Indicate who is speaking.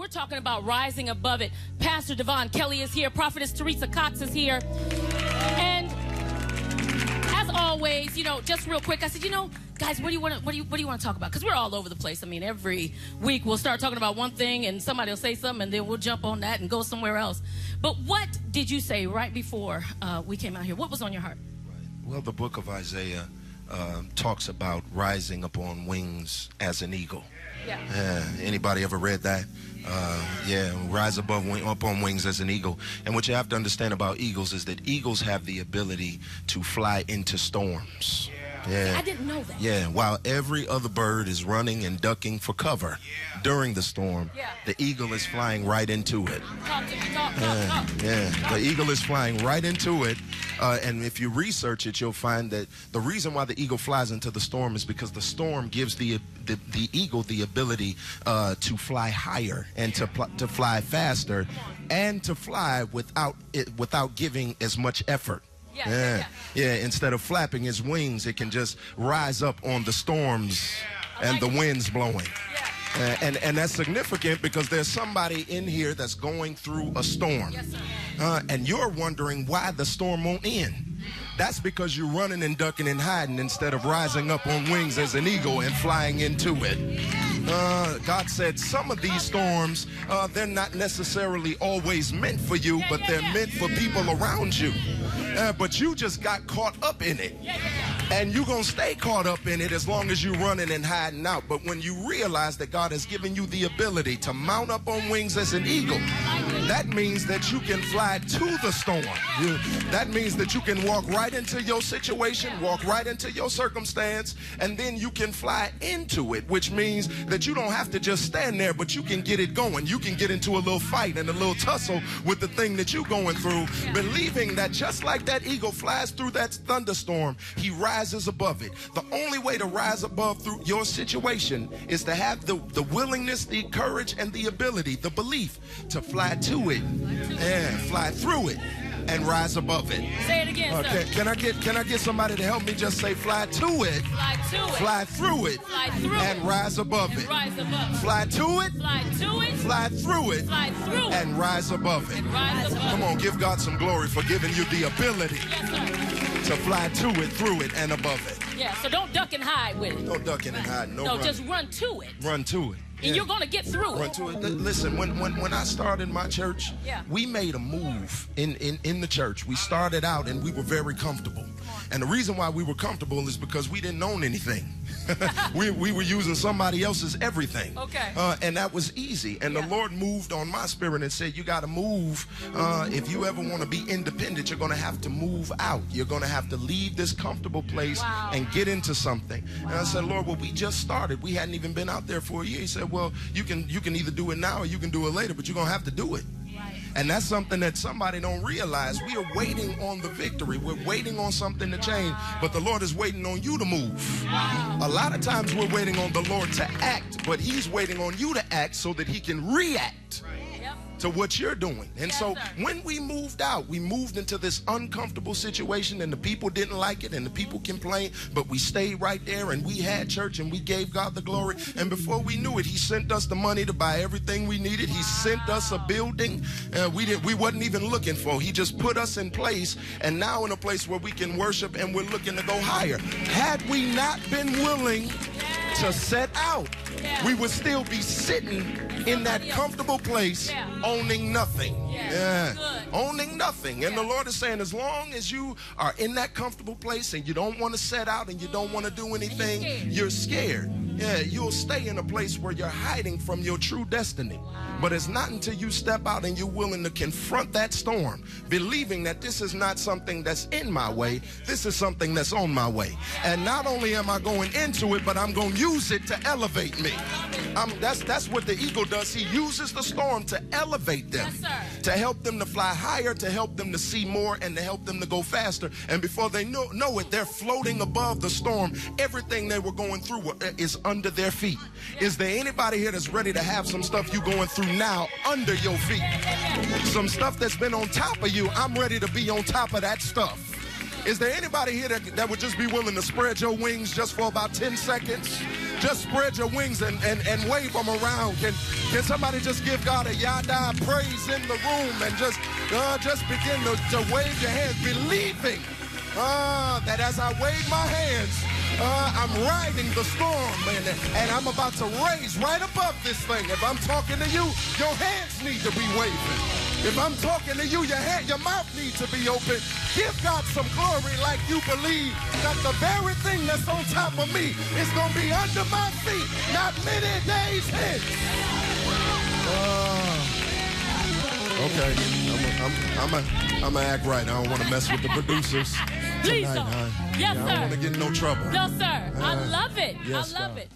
Speaker 1: We're talking about rising above it. Pastor DeVaughn Kelly is here. Prophetess Teresa Cox is here. And as always, you know, just real quick, I said, you know, guys, what do you want to talk about? Because we're all over the place. I mean, every week we'll start talking about one thing and somebody will say something and then we'll jump on that and go somewhere else. But what did you say right before we came out here? What was on your heart?
Speaker 2: Right. Well, the book of Isaiah talks about rising upon wings as an eagle.
Speaker 1: Yeah.
Speaker 2: Anybody ever read that? Rise up on wings as an eagle. And what you have to understand about eagles is that eagles have the ability to fly into storms.
Speaker 1: Yeah. I didn't know that.
Speaker 2: Yeah, while every other bird is running and ducking for cover during the storm, the eagle is flying right into it.
Speaker 1: Talk to me, talk.
Speaker 2: The eagle is flying right into it. And if you research it, you'll find that the reason why the eagle flies into the storm is because the storm gives the eagle the ability to fly higher and to fly faster and to fly without giving as much effort. Instead of flapping its wings, it can just rise up on the storms and the winds blowing. And that's significant because there's somebody in here that's going through a storm.
Speaker 1: Yes, sir.
Speaker 2: And you're wondering why the storm won't end. That's because you're running and ducking and hiding instead of rising up on wings as an eagle and flying into it. God said some of these storms, they're not necessarily always meant for you, but they're meant for people around you. But you just got caught up in it. And you're going to stay caught up in it as long as you're running and hiding out. But when you realize that God has given you the ability to mount up on wings as an eagle, that means that you can fly to the storm. That means that you can walk right into your situation, walk right into your circumstance, and then you can fly into it, which means that you don't have to just stand there, but you can get it going. You can get into a little fight and a little tussle with the thing that you're going through, believing that just like that eagle flies through that thunderstorm, he rises above it. The only way to rise above through your situation is to have the willingness, the courage, and the ability, the belief to fly to it and fly through it and rise above it.
Speaker 1: Say it again, sir.
Speaker 2: Can I get somebody to help me just say fly to it,
Speaker 1: fly to it,
Speaker 2: fly through it,
Speaker 1: fly through
Speaker 2: and
Speaker 1: it,
Speaker 2: rise above it.
Speaker 1: Rise above.
Speaker 2: Fly to it,
Speaker 1: fly to it,
Speaker 2: fly through it,
Speaker 1: fly through it,
Speaker 2: and rise above it.
Speaker 1: and rise above.
Speaker 2: Come on, give God some glory for giving you the ability to fly to it, through it, and above it.
Speaker 1: Yeah, so don't duck and hide with it.
Speaker 2: Don't duck and hide. No,
Speaker 1: just run to it.
Speaker 2: Run to it.
Speaker 1: And you're going to get through
Speaker 2: Run
Speaker 1: it.
Speaker 2: to it. Listen, when I started my church, we made a move in the church. We started out and we were very comfortable. And the reason why we were comfortable is because we didn't own anything. we were using somebody else's everything.
Speaker 1: Okay.
Speaker 2: And that was easy. And the Lord moved on my spirit and said, you got to move. If you ever want to be independent, you're going to have to move out. You're going to have to leave this comfortable place and get into something. And I said, Lord, well, we just started. We hadn't even been out there for a year. He said, well, you can either do it now or you can do it later, but you're going to have to do it. And that's something that somebody don't realize. We are waiting on the victory. We're waiting on something to change, but the Lord is waiting on you to move. A lot of times we're waiting on the Lord to act, but he's waiting on you to act so that he can react to what you're doing. And so when we moved out, we moved into this uncomfortable situation and the people didn't like it and the people complained, but we stayed right there and we had church and we gave God the glory. And before we knew it, he sent us the money to buy everything we needed. He sent us a building we wasn't even looking for. He just put us in place, and now in a place where we can worship and we're looking to go higher. Had we not been willing to set out, we would still be sitting in that comfortable place, owning nothing. Owning nothing. And the Lord is saying, as long as you are in that comfortable place and you don't want to set out and you don't want to do anything, you're scared. You'll stay in a place where you're hiding from your true destiny. But it's not until you step out and you're willing to confront that storm, believing that this is not something that's in my way, this is something that's on my way. And not only am I going into it, but I'm going to use it to elevate me. That's what the eagle does. He uses the storm to elevate them, to help them to fly higher, to help them to see more, and to help them to go faster. And before they know it, they're floating above the storm. Everything they were going through is under their feet. Is there anybody here that's ready to have some stuff you're going through now under your feet? Some stuff that's been on top of you, I'm ready to be on top of that stuff. Is there anybody here that would just be willing to spread your wings just for about 10 seconds? just spread your wings and wave them around? Can somebody just give God a yada praise in the room and just begin to wave your hands, believing that as I wave my hands, I'm riding the storm, and I'm about to raise right above this thing. If I'm talking to you, your hands need to be waving. If I'm talking to you, your mouth needs to be open. Give God some glory like you believe that the very thing that's on top of me is going to be under my feet not many days hence. Okay, I'm gonna act right. I don't want to mess with the producers.
Speaker 1: Please
Speaker 2: tonight,
Speaker 1: don't.
Speaker 2: huh?
Speaker 1: Yes, sir.
Speaker 2: I don't want to get in no trouble.
Speaker 1: No, sir. I love it.
Speaker 2: Yes,
Speaker 1: I love
Speaker 2: God.
Speaker 1: it.